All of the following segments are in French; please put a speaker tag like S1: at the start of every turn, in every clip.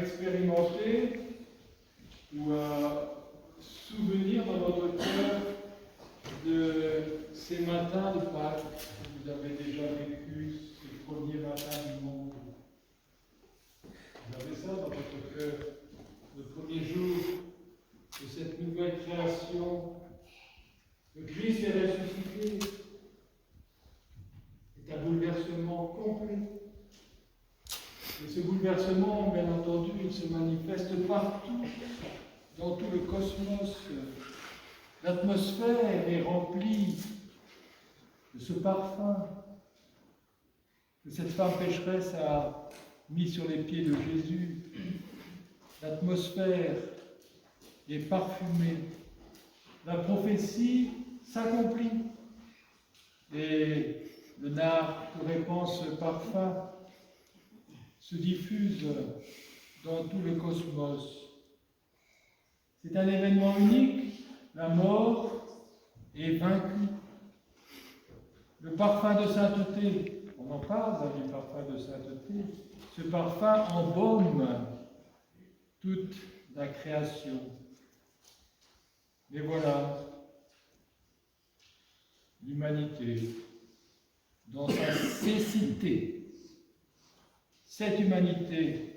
S1: expérimenter ou à souvenir dans votre cœur de ces matins de Pâques que vous avez déjà vécu, ces premiers matins du monde? Vous avez ça dans votre cœur, le premier jour de cette nouvelle création. Le Christ est ressuscité. C'est un bouleversement complet. Et ce bouleversement, bien entendu, il se manifeste partout, dans tout le cosmos. L'atmosphère est remplie de ce parfum que cette femme pécheresse a mis sur les pieds de Jésus. L'atmosphère est parfumée. La prophétie s'accomplit. Et le nard que répand ce parfum se diffuse dans tout le cosmos. C'est un événement unique. La mort est vaincue. Le parfum de sainteté, on en parle du parfum de sainteté, ce parfum embaume toute la création. Mais voilà, l'humanité, dans sa cécité, cette humanité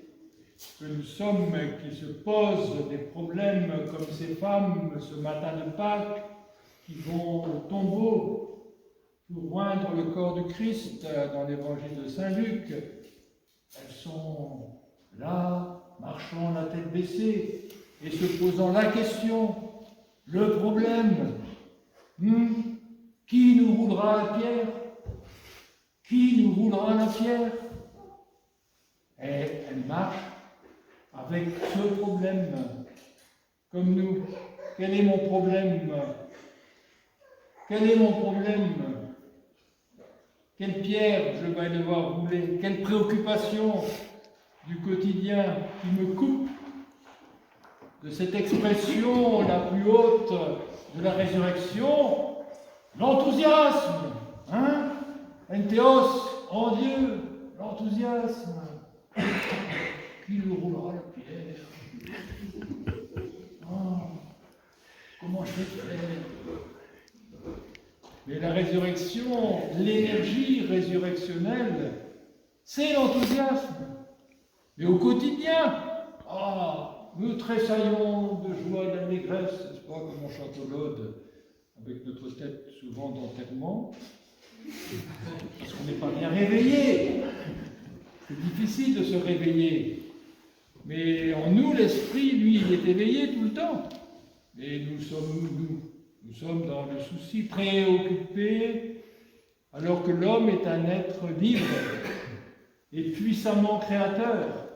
S1: que nous sommes, qui se pose des problèmes comme ces femmes ce matin de Pâques, qui vont au tombeau pour oindre le corps du Christ dans l'évangile de Saint Luc, elles sont là, marchant la tête baissée et se posant la question, le problème, qui nous roulera la pierre? Qui nous roulera la pierre? Et elles marchent avec ce problème, comme nous. Quel est mon problème? Quel est mon problème? Quelle pierre je vais devoir rouler? Quelle préoccupation du quotidien qui me coupe de cette expression la plus haute de la résurrection? L'enthousiasme, Entheos, en Dieu, l'enthousiasme. Qui nous roulera la pierre? Comment je vais faire? Mais la résurrection, l'énergie résurrectionnelle, c'est l'enthousiasme. Mais au quotidien, nous tressaillons de joie et d'allégresse, n'est-ce pas, comme on chante au l'ode, avec notre tête souvent d'enterrement, parce qu'on n'est pas bien réveillé. C'est difficile de se réveiller. Mais en nous, l'esprit, lui, il est éveillé tout le temps. Et nous sommes dans le souci, préoccupés, alors que l'homme est un être libre et puissamment créateur.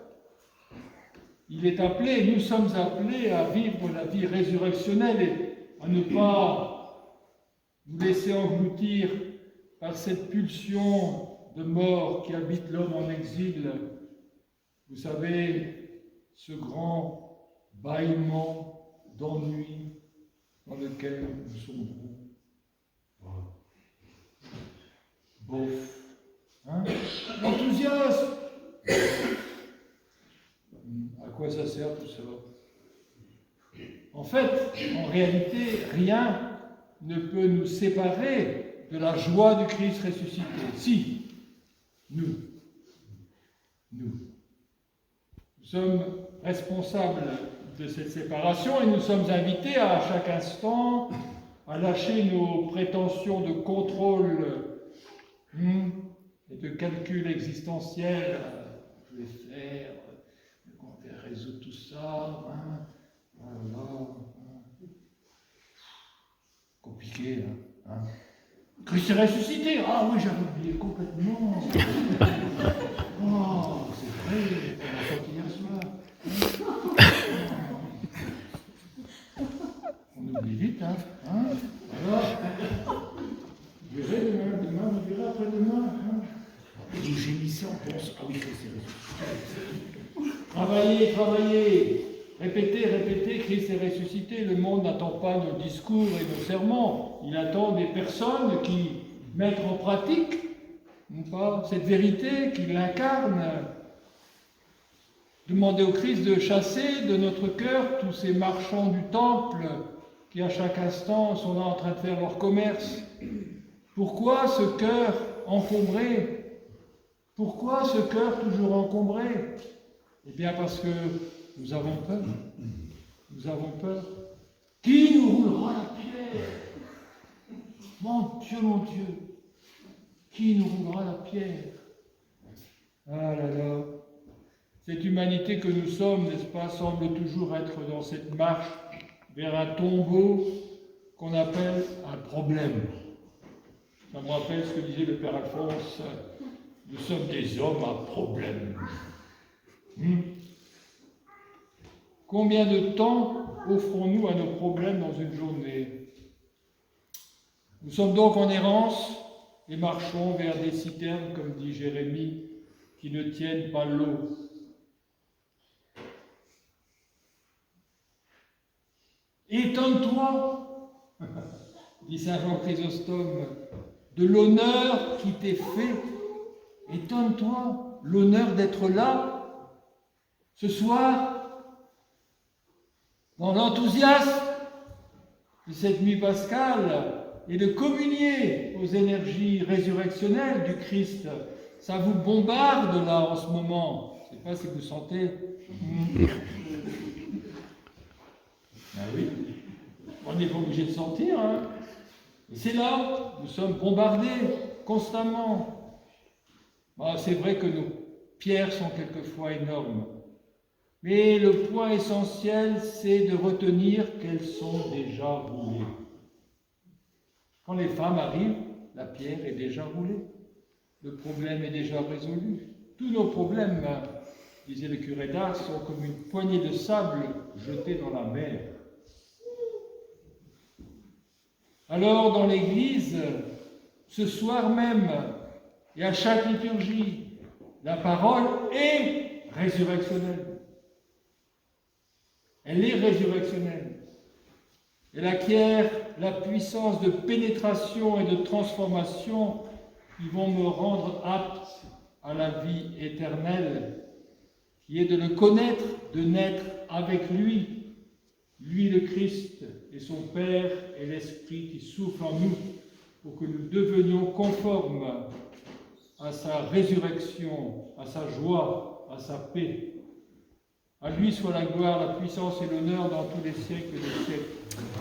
S1: Il est appelé, nous sommes appelés à vivre la vie résurrectionnelle et à ne pas nous laisser engloutir par cette pulsion de mort qui habite l'homme en exil. Vous savez, ce grand bâillement d'ennui dans lequel nous sombrons. Bof. L'enthousiasme. À quoi ça sert tout ça? En fait, en réalité, rien ne peut nous séparer de la joie du Christ ressuscité. Si, nous sommes responsables de cette séparation et nous sommes invités à chaque instant à lâcher nos prétentions de contrôle et de calcul existentiel. Je vais faire, on va résoudre tout ça, voilà. Compliqué, Christ est ressuscité. Ah oui, j'avais oublié complètement. Oh, c'est vrai, on a sorti hier soir. On oublie vite, Alors, vous verrez demain, vous verrez après-demain. Vous gémissez en pensant. Ah oui, c'est ressuscité. Travaillez. Répétez, Christ est ressuscité. Le monde n'attend pas nos discours et nos sermons. Il attend des personnes qui mettent en pratique cette vérité, qui l'incarnent. Demandez au Christ de chasser de notre cœur tous ces marchands du temple qui à chaque instant sont là en train de faire leur commerce. Pourquoi ce cœur encombré? Pourquoi ce cœur toujours encombré? Eh bien parce que nous avons peur. Nous avons peur. Qui nous roulera la pierre? Mon Dieu, qui nous roulera la pierre? Ah là là, cette humanité que nous sommes, n'est-ce pas, semble toujours être dans cette marche vers un tombeau qu'on appelle un problème. Ça me rappelle ce que disait le Père Alphonse, nous sommes des hommes à problème. Combien de temps offrons-nous à nos problèmes dans une journée? Nous sommes donc en errance et marchons vers des citernes, comme dit Jérémie, qui ne tiennent pas l'eau. Étonne-toi, dit saint Jean Chrysostome, de l'honneur qui t'est fait. Étonne-toi, l'honneur d'être là, ce soir, dans l'enthousiasme de cette nuit pascale, et de communier aux énergies résurrectionnelles du Christ. Ça vous bombarde là en ce moment. Je ne sais pas si vous sentez. Ah oui, on n'est pas obligé de sentir. Hein. C'est là, nous sommes bombardés constamment. Bah, c'est vrai que nos pierres sont quelquefois énormes. Mais le point essentiel, c'est de retenir qu'elles sont déjà roulées. Quand les femmes arrivent, la pierre est déjà roulée. Le problème est déjà résolu. Tous nos problèmes, disait le curé d'Ars, sont comme une poignée de sable jetée dans la mer. Alors, dans l'Église, ce soir même, et à chaque liturgie, la parole est résurrectionnelle. Elle est résurrectionnelle. Elle acquiert la puissance de pénétration et de transformation qui vont me rendre apte à la vie éternelle, qui est de le connaître, de naître avec lui, lui le Christ et son Père et l'Esprit qui souffle en nous pour que nous devenions conformes à sa résurrection, à sa joie, à sa paix. À lui soit la gloire, la puissance et l'honneur dans tous les siècles des siècles.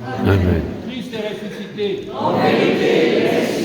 S1: Amen. Christ est ressuscité. En vérité,